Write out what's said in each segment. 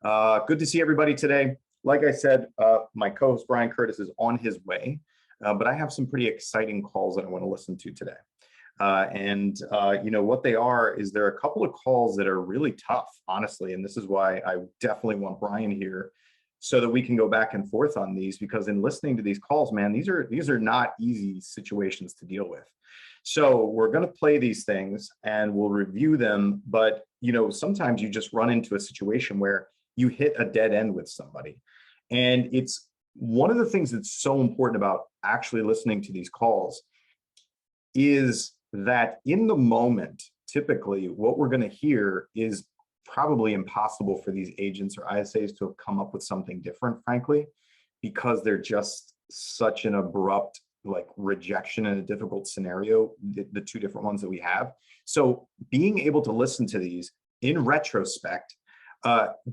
Good to see everybody today. Like I said, my co-host Brian Curtis is on his way, but I have some pretty exciting calls that I want to listen to today. What they are is there are a couple of calls that are really tough, honestly, and this is why I definitely want Brian here so that we can go back and forth on these, because in listening to these calls, man, these are not easy situations to deal with. So we're going to play these things and we'll review them, but sometimes you just run into a situation where you hit a dead end with somebody. And it's one of the things that's so important about actually listening to these calls is that in the moment, typically what we're going to hear is probably impossible for these agents or ISAs to have come up with something different, frankly, because they're just such an abrupt rejection in a difficult scenario, the two different ones that we have. So being able to listen to these in retrospect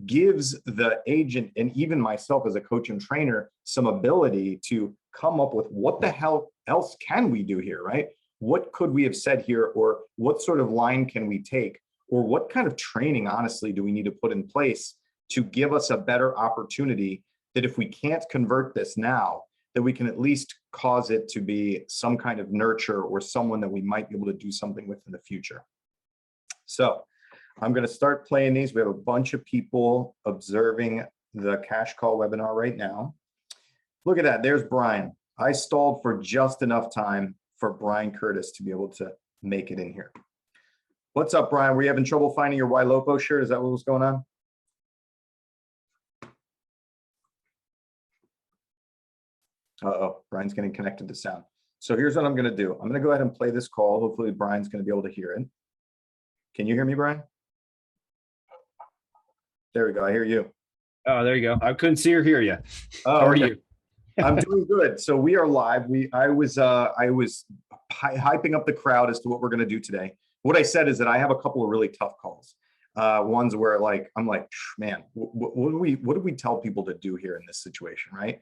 gives the agent and even myself as a coach and trainer some ability to come up with what the hell else can we do here, right? What could we have said here, or what sort of line can we take, or what kind of training, honestly, do we need to put in place to give us a better opportunity that if we can't convert this now, that we can at least cause it to be some kind of nurture or someone that we might be able to do something with in the future. So I'm going to start playing these. We have a bunch of people observing the cash call webinar right now. Look at that. There's Brian. I stalled for just enough time for Brian Curtis to be able to make it in here. What's up, Brian? Were you having trouble finding your YLOPO shirt? Is that what was going on? Uh-oh, Brian's getting connected to sound. So here's what I'm going to do. I'm going to go ahead and play this call. Hopefully Brian's going to be able to hear it. Can you hear me, Brian? There we go. I hear you. Oh, there you go. I couldn't see or hear you. Oh, how are you? I'm doing good. So we are live. I was hyping up the crowd as to what we're going to do today. What I said is that I have a couple of really tough calls. Ones where I'm like, man, what do we tell people to do here in this situation, right?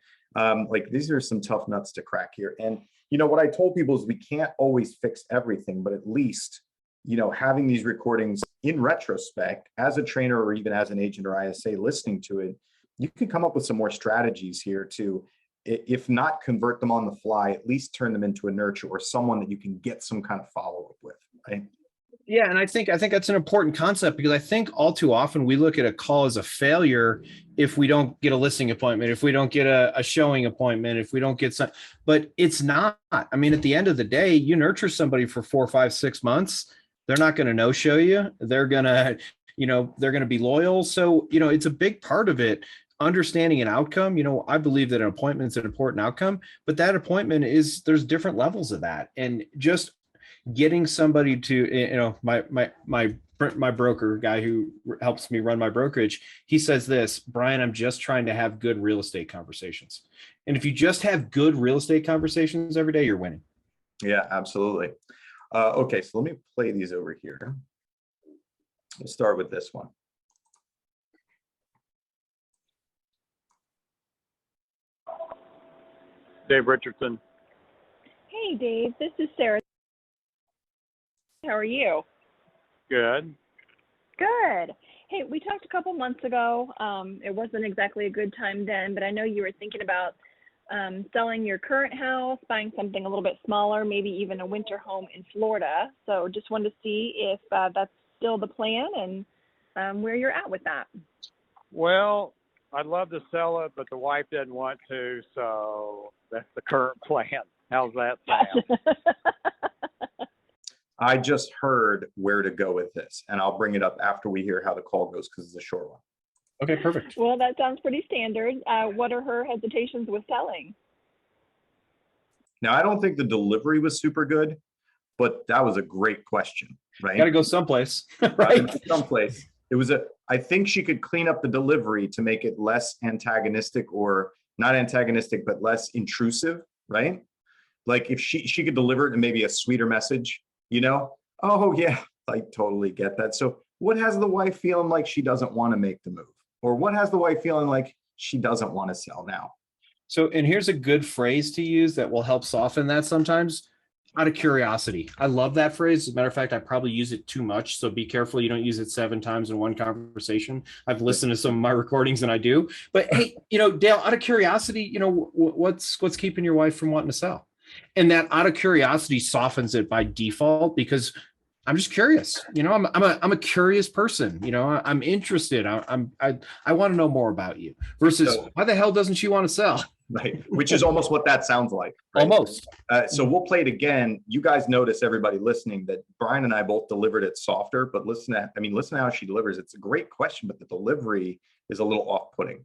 These are some tough nuts to crack here. And what I told people is we can't always fix everything, but at least having these recordings in retrospect as a trainer or even as an agent or ISA listening to it, you can come up with some more strategies here to, if not convert them on the fly, at least turn them into a nurture or someone that you can get some kind of follow-up with, right? Yeah, and I think that's an important concept, because I think all too often we look at a call as a failure if we don't get a listing appointment, if we don't get a showing appointment, if we don't get some, but it's not. I mean, at the end of the day, you nurture somebody for 4, 5, 6 months, they're not going to no-show you. They're going to, they're going to be loyal. So, it's a big part of it. Understanding an outcome, I believe that an appointment is an important outcome, but that appointment there's different levels of that. And just getting somebody to, my broker guy who helps me run my brokerage, he says this, Brian, I'm just trying to have good real estate conversations. And if you just have good real estate conversations every day, you're winning. Yeah, absolutely. Okay, so let me play these over here. We'll start with this one. Dave Richardson. Hey, Dave. This is Sarah. How are you? Good. Good. Hey, we talked a couple months ago. It wasn't exactly a good time then, but I know you were thinking about selling your current house, buying something a little bit smaller, maybe even a winter home in Florida. So just wanted to see if that's still the plan and where you're at with that. Well, I'd love to sell it, but the wife didn't want to, so that's the current plan. How's that sound? I just heard where to go with this, and I'll bring it up after we hear how the call goes because it's a short one. Okay, perfect. Well, that sounds pretty standard. What are her hesitations with selling? Now, I don't think the delivery was super good, but that was a great question, right? Got to go someplace, right? Someplace. I think she could clean up the delivery to make it less antagonistic, or not antagonistic, but less intrusive, right? Like if she could deliver it in maybe a sweeter message, oh yeah, I totally get that. So what has the wife feeling like she doesn't want to make the move? Or what has the wife feeling like she doesn't want to sell now? So, and here's a good phrase to use that will help soften that sometimes. Out of curiosity. I love that phrase. As a matter of fact, I probably use it too much. So be careful you don't use it 7 times in one conversation. I've listened to some of my recordings and I do. But hey, Dale, out of curiosity, what's keeping your wife from wanting to sell? And that out of curiosity softens it by default because I'm just curious. I'm a curious person. I'm interested. I want to know more about you versus why the hell doesn't she want to sell? Right, which is almost what that sounds like. Right? Almost. So we'll play it again. You guys notice, everybody listening, that Brian and I both delivered it softer, but listen to how she delivers. It's a great question, but the delivery is a little off-putting.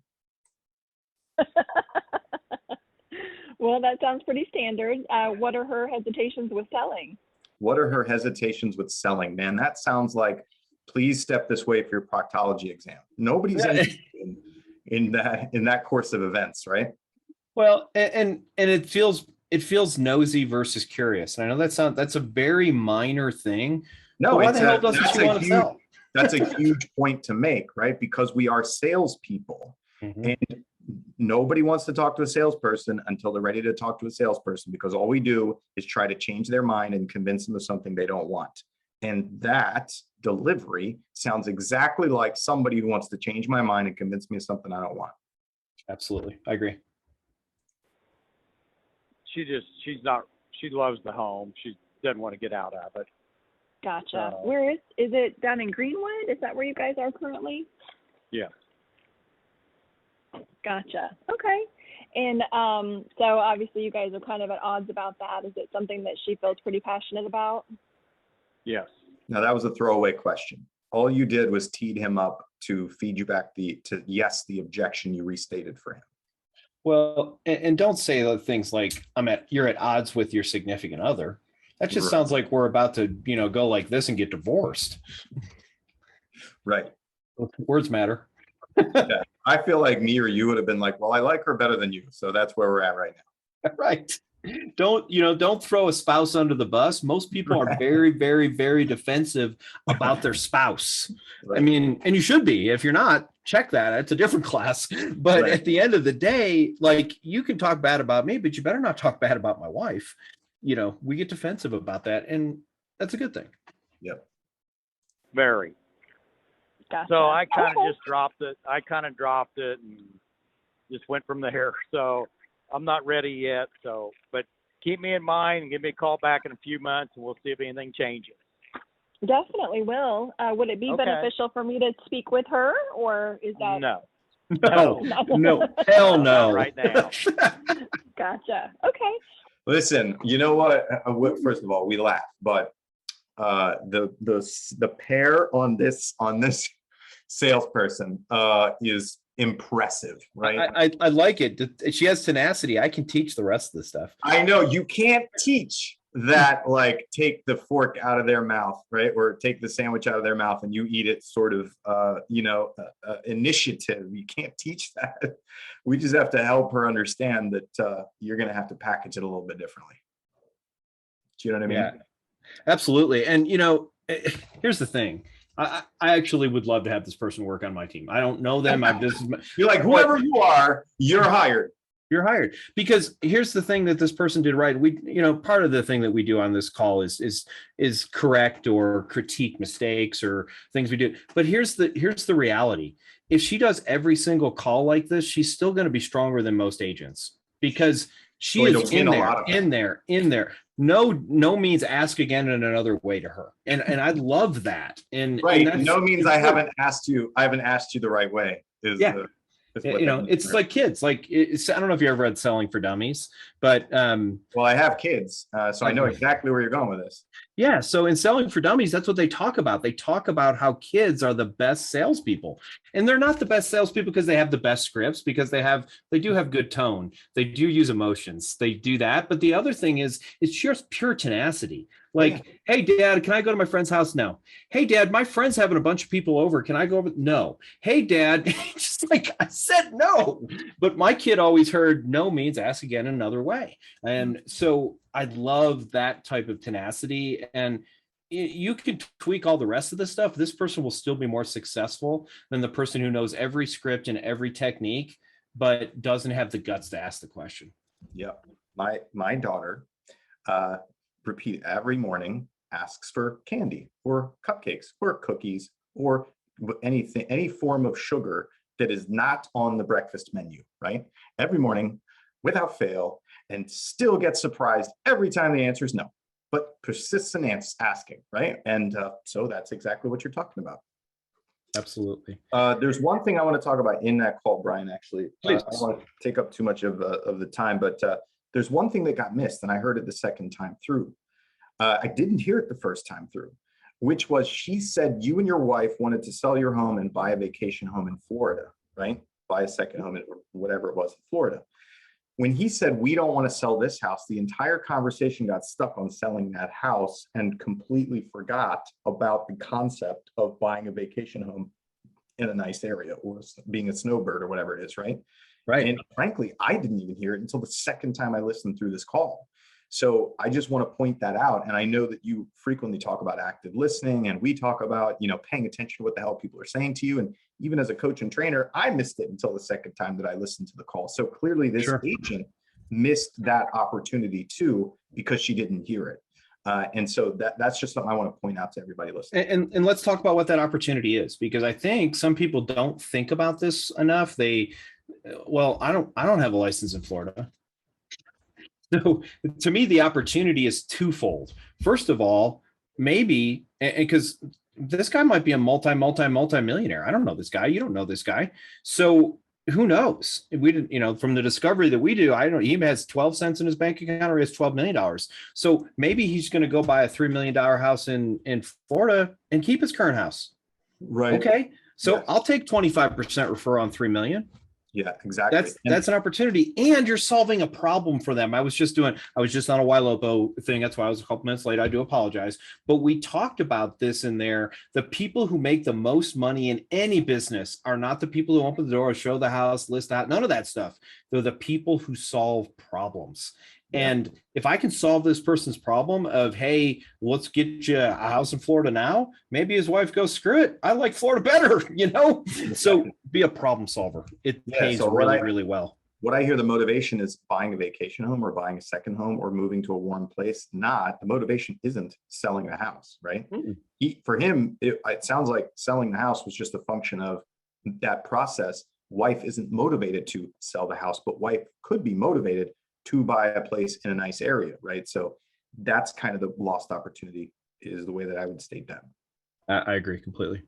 Well, that sounds pretty standard. What are her hesitations with selling? What are her hesitations with selling? Man, that sounds like, please step this way for your proctology exam. Nobody's in that course of events, right? Well, and it feels nosy versus curious. And I know that's a very minor thing. No, why the hell doesn't she want to sell? That's a huge point to make, right? Because we are salespeople, and nobody wants to talk to a salesperson until they're ready to talk to a salesperson, because all we do is try to change their mind and convince them of something they don't want. And that delivery sounds exactly like somebody who wants to change my mind and convince me of something I don't want. Absolutely. I agree. She loves the home. She doesn't want to get out of it. Gotcha. Where is it, down in Greenwood? Is that where you guys are currently? Yeah. Gotcha. Okay. And so obviously you guys are kind of at odds about that. Is it something that she feels pretty passionate about? Yes. Now, that was a throwaway question. All you did was teed him up to feed you back the objection you restated for him. Well, and don't say things like you're at odds with your significant other. That just Right. sounds like we're about to, go like this and get divorced. Right. Words matter. Yeah. I feel like me or you would have been like, well, I like her better than you. So that's where we're at right now. Right. Don't throw a spouse under the bus. Most people are very, very, very defensive about their spouse. Right. I mean, and you should be. If you're not, check that. It's a different class. But Right. at the end of the day, like, you can talk bad about me, but you better not talk bad about my wife. We get defensive about that, and that's a good thing. Yep. Very. Gotcha. So I kind of Okay. just dropped it. And just went from there. So I'm not ready yet. So, but keep me in mind and give me a call back in a few months, and we'll see if anything changes. Definitely will. Would it be Okay. beneficial for me to speak with her, or is that? No. No, hell no. Not right now. Gotcha. Okay. Listen, you know what? First of all, we laugh, but the pair on this salesperson is impressive, right? I like it. She has tenacity. I can teach the rest of the stuff. I know you can't teach that, like, take the fork out of their mouth, right? Or take the sandwich out of their mouth and you eat it sort of, initiative. You can't teach that. We just have to help her understand that you're going to have to package it a little bit differently. Do you know what I mean? Yeah, absolutely. And, here's the thing. I actually would love to have this person work on my team. I don't know them. You're like, whoever you are, you're hired. You're hired. Because here's the thing that this person did right. We, part of the thing that we do on this call is correct or critique mistakes or things we do. But here's the reality. If she does every single call like this, she's still going to be stronger than most agents, because she is in there. No means ask again in another way to her. And I love that. And right. And no means I haven't asked you the right way. It's like kids. Like, I don't know if you ever read Selling for Dummies, but well, I have kids, so I know exactly where you're going with this. Yeah. So in Selling for Dummies, that's what they talk about. They talk about how kids are the best salespeople, and they're not the best salespeople because they have the best scripts, because they do have good tone. They do use emotions. They do that. But the other thing is, it's just pure tenacity. Like, Hey, Dad, can I go to my friend's house? No. Hey, Dad, my friend's having a bunch of people over. Can I go over? No. Hey, Dad, just like I said, no. But my kid always heard no means ask again another way. And so I love that type of tenacity. And you can tweak all the rest of the stuff. This person will still be more successful than the person who knows every script and every technique, but doesn't have the guts to ask the question. Yeah. My daughter, repeat every morning, asks for candy or cupcakes or cookies or anything, any form of sugar that is not on the breakfast menu, right? Every morning without fail, and still gets surprised every time the answer is no, but persists in asking, right? And so that's exactly what you're talking about. Absolutely. There's one thing I want to talk about in that call, Brian, actually. Please. I don't want to take up too much of the time, but there's one thing that got missed, and I heard it the second time through. I didn't hear it the first time through, which was she said you and your wife wanted to sell your home and buy a vacation home in Florida, right? Buy a second home in whatever it was in Florida. When he said, we don't want to sell this house, the entire conversation got stuck on selling that house and completely forgot about the concept of buying a vacation home in a nice area or being a snowbird or whatever it is, right? Right. And frankly, I didn't even hear it until the second time I listened through this call. So I just want to point that out. And I know that you frequently talk about active listening, and we talk about, paying attention to what the hell people are saying to you. And even as a coach and trainer, I missed it until the second time that I listened to the call. So clearly this agent missed that opportunity too, because she didn't hear it. And so that's just something I want to point out to everybody listening. And let's talk about what that opportunity is, because I think some people don't think about this enough. I don't have a license in Florida. So to me, the opportunity is twofold. First of all, maybe, because this guy might be a multi-millionaire. I don't know this guy. You don't know this guy. So who knows? We didn't, from the discovery that we do, he has 12 cents in his bank account, or he has $12 million. So maybe he's going to go buy a $3 million house in Florida and keep his current house. Right. Okay. So Yes. I'll take 25% referral on 3 million. Yeah, exactly. That's an opportunity, and you're solving a problem for them. I was just on a YLOPO thing. That's why I was a couple minutes late. I do apologize. But we talked about this in there. The people who make the most money in any business are not the people who open the door, show the house, list out, none of that stuff. They're the people who solve problems. Yeah. And if I can solve this person's problem of, hey, let's get you a house in Florida now, maybe his wife goes, screw it, I like Florida better, So be a problem solver. It pays really well. What I hear the motivation is buying a vacation home or buying a second home or moving to a warm place. The motivation isn't selling the house, right? Mm-hmm. For him, it sounds like selling the house was just a function of that process. Wife isn't motivated to sell the house, but wife could be motivated to buy a place in a nice area, right? So that's kind of the lost opportunity, is the way that I would state that. I agree completely.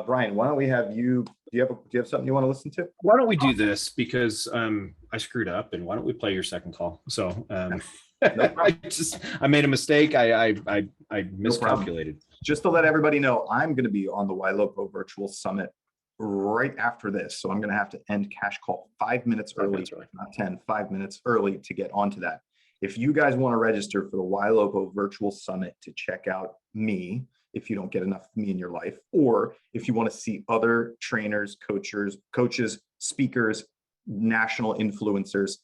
Brian, why don't we have you? Do you have something you want to listen to? Why don't we do this, because I screwed up, and why don't we play your second call? So I made a mistake. I miscalculated. Just to let everybody know, I'm going to be on the YLOPO Virtual Summit right after this. So I'm going to have to end Cash Call 5 minutes early, not 10, 5 minutes early to get onto that. If you guys want to register for the YLOPO Virtual Summit to check out me, if you don't get enough of me in your life, or if you want to see other trainers, coaches, speakers, national influencers,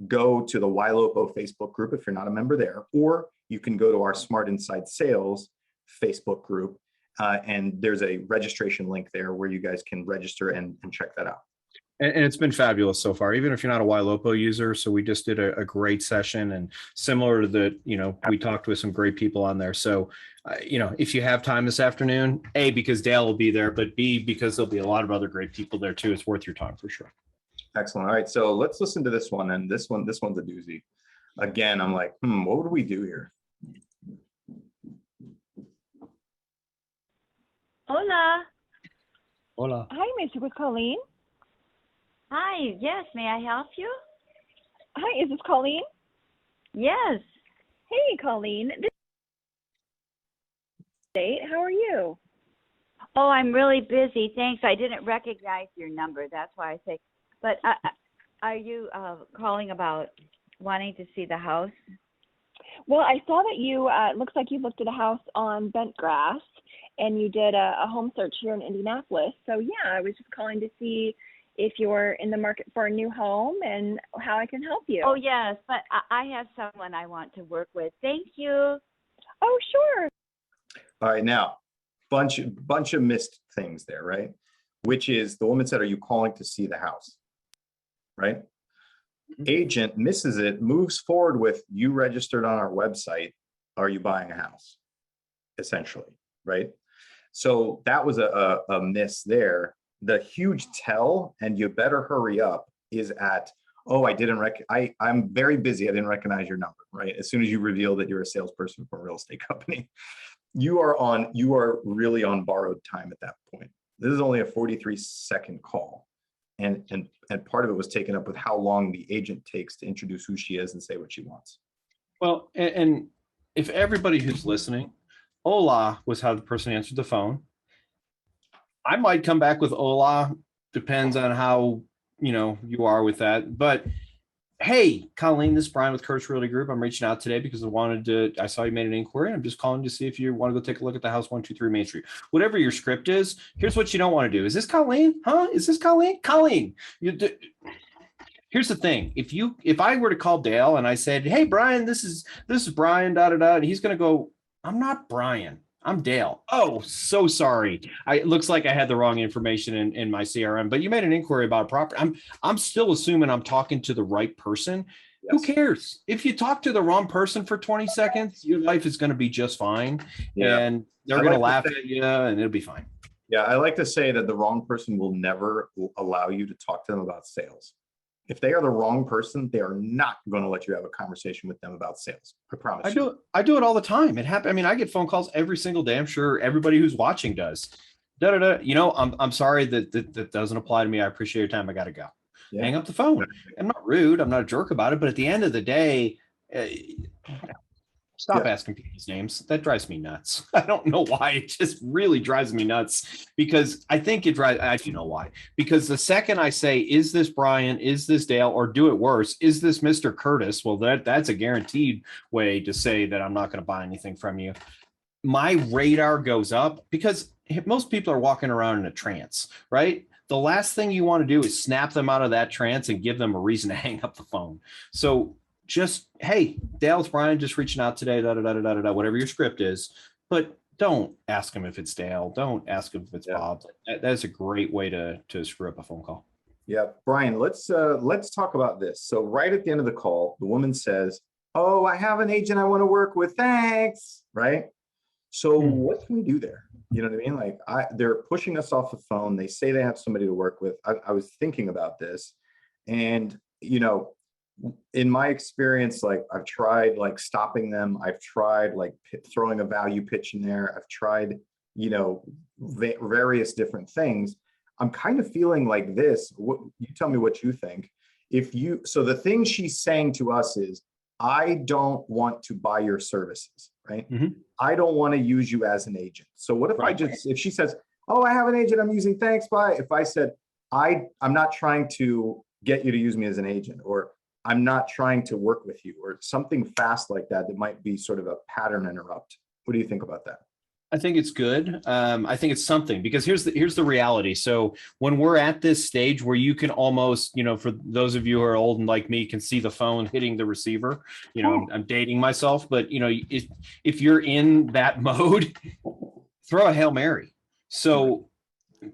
go to the YLOPO Facebook group if you're not a member there, or you can go to our Smart Inside Sales Facebook group. And there's a registration link there where you guys can register and check that out. And it's been fabulous so far, even if you're not a YLOPO user. So we just did a great session, and similar to we talked with some great people on there. So, if you have time this afternoon, A, because Dale will be there, but B, because there'll be a lot of other great people there too. It's worth your time for sure. Excellent. All right. So let's listen to this one. And this one's a doozy. Again, I'm like, what would we do here? Hola. Hola. Hi, Mr. with Colleen. Hi. Yes. May I help you? Hi, is this Colleen? Yes. Hey, Colleen. This date. How are you? Oh, I'm really busy. Thanks. I didn't recognize your number. That's why I say. But are you calling about wanting to see the house? Well, I saw that you. It looks like you looked at a house on Bentgrass, and you did a home search here in Indianapolis. So yeah, I was just calling to see if you're in the market for a new home and how I can help you. Oh yes, but I have someone I want to work with. Thank you. Oh sure. All right, now bunch of missed things there, right? Which is the woman said, "Are you calling to see the house?" Right? Agent misses it, moves forward with, "You registered on our website. are you buying a house? Essentially, right? So that was a miss there. The huge tell, and you better hurry up, is at, oh, I'm very busy. I didn't recognize your number, right? As soon as you reveal that you're a salesperson for a real estate company, you are really on borrowed time at that point. This is only a 43-second call. And part of it was taken up with how long the agent takes to introduce who she is and say what she wants. Well, and if everybody who's listening, hola was how the person answered the phone. I might come back with hola, depends on how, you are with that. But hey, Colleen, this is Brian with Curtis Realty Group. I'm reaching out today because I saw you made an inquiry. I'm just calling to see if you want to go take a look at the house 123 Main Street. Whatever your script is, here's what you don't want to do. Is this Colleen? Huh? Is this Colleen? Colleen. Here's the thing. If I were to call Dale and I said, hey, Brian, this is Brian, and he's going to go, I'm not Brian. I'm Dale. Oh, so sorry. It looks like I had the wrong information in my CRM, but you made an inquiry about a property. I'm still assuming I'm talking to the right person. Yes. Who cares? If you talk to the wrong person for 20 seconds, your life is going to be just fine. Yeah. And they're going to laugh at you and it'll be fine. Yeah. I like to say that the wrong person will never allow you to talk to them about sales. If they are the wrong person, they are not going to let you have a conversation with them about sales. I promise. I do it all the time. It happens. I mean, I get phone calls every single day. I'm sure everybody who's watching does. I'm sorry that doesn't apply to me. I appreciate your time. I got to go. Yeah. Hang up the phone. I'm not rude. I'm not a jerk about it. But at the end of the day, stop asking people's names. That drives me nuts. I don't know why. It just really drives me nuts because I think it drives. I actually know why. Because the second I say, is this Brian? Is this Dale? Or do it worse, is this Mr. Curtis? Well, that's a guaranteed way to say that I'm not going to buy anything from you. My radar goes up because most people are walking around in a trance, right? The last thing you want to do is snap them out of that trance and give them a reason to hang up the phone. So just, hey, Dale, it's Brian, just reaching out today, whatever your script is, but don't ask him if it's Dale. Don't ask him if it's Bob. That's a great way to screw up a phone call. Yeah. Brian, let's talk about this. So right at the end of the call, the woman says, oh, I have an agent I want to work with. Thanks. Right. So what can we do there? You know what I mean? Like they're pushing us off the phone. They say they have somebody to work with. I was thinking about this and, in my experience, like I've tried like stopping them. I've tried like throwing a value pitch in there. I've tried, various different things. I'm kind of feeling like this. You tell me what you think. So the thing she's saying to us is, I don't want to buy your services, right? Mm-hmm. I don't want to use you as an agent. So what if if she says, oh, I have an agent I'm using, thanks, bye. If I said, I'm not trying to get you to use me as an agent, or I'm not trying to work with you, or something fast like that might be sort of a pattern interrupt. What do you think about that? I think it's good. I think it's something because here's the reality. So when we're at this stage where you can almost, for those of you who are old and like me can see the phone hitting the receiver, I'm dating myself, but if you're in that mode, throw a Hail Mary. So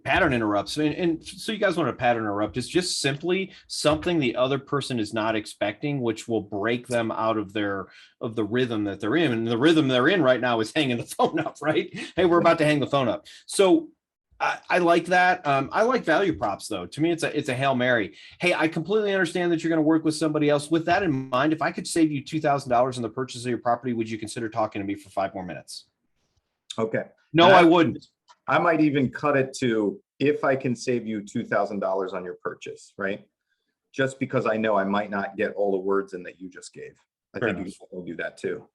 pattern interrupts. And so you guys want a pattern interrupt. It's just simply something the other person is not expecting, which will break them out of the rhythm that they're in. And the rhythm they're in right now is hanging the phone up, right? Hey, we're about to hang the phone up. So I like that. I like value props though. To me, it's a Hail Mary. Hey, I completely understand that you're going to work with somebody else. With that in mind, if I could save you $2,000 in the purchase of your property, would you consider talking to me for 5 more minutes? Okay. No, I wouldn't. I might even cut it to if I can save you $2,000 on your purchase, right? Just because I know I might not get all the words in that you just gave. I think you can do that too.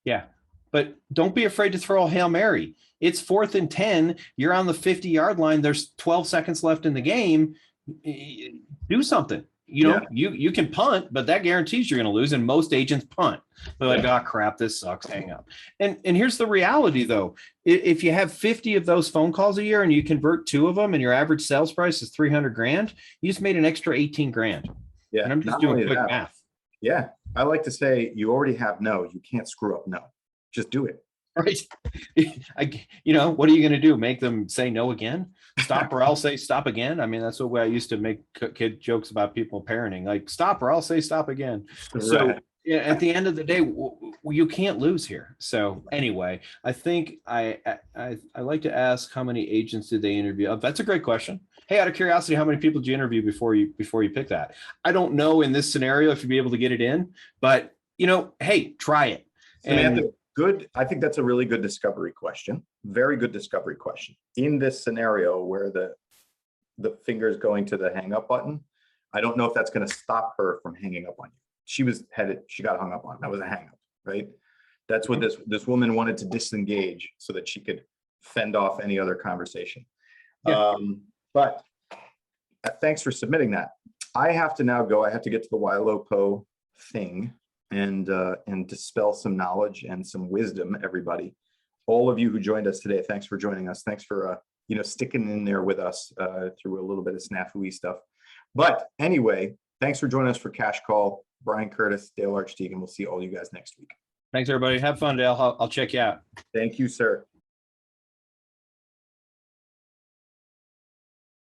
Yeah, but don't be afraid to throw a Hail Mary. It's 4th and 10. You're on the 50-yard line. There's 12 seconds left in the game. Do something. You can punt, but that guarantees you're going to lose. And most agents punt. They're like, oh, crap, this sucks. Hang up. And here's the reality, though. If you have 50 of those phone calls a year and you convert 2 of them and your average sales price is $300,000, you just made an extra $18,000. Yeah. And I'm just doing quick math. Yeah. I like to say you already have no. You can't screw up no. Just do it. Right. What are you going to do? Make them say no again? Stop or I'll say stop again. I mean, that's the way I used to make kid jokes about people parenting, like stop or I'll say stop again. Right. So Yeah, at the end of the day, you can't lose here. So anyway, I think I like to ask how many agents did they interview? Oh, that's a great question. Hey, out of curiosity, how many people did you interview before you pick that? I don't know in this scenario if you'd be able to get it in, but hey, try it. Samantha, good. I think that's a really good discovery question. Very good discovery question. In this scenario where the finger is going to the hang up button, I don't know if that's going to stop her from hanging up on you. She got hung up on. That was a hang up, right? That's what this woman wanted to disengage so that she could fend off any other conversation. Yeah. But thanks for submitting that. I have to now go. I have to get to the YLOPO thing and dispel some knowledge and some wisdom, everybody. All of you who joined us today, thanks for joining us. Thanks for sticking in there with us through a little bit of snafu-y stuff. But anyway, thanks for joining us for Cash Call. Brian Curtis, Dale Archdeacon. We'll see all you guys next week. Thanks, everybody. Have fun, Dale. I'll check you out. Thank you, sir.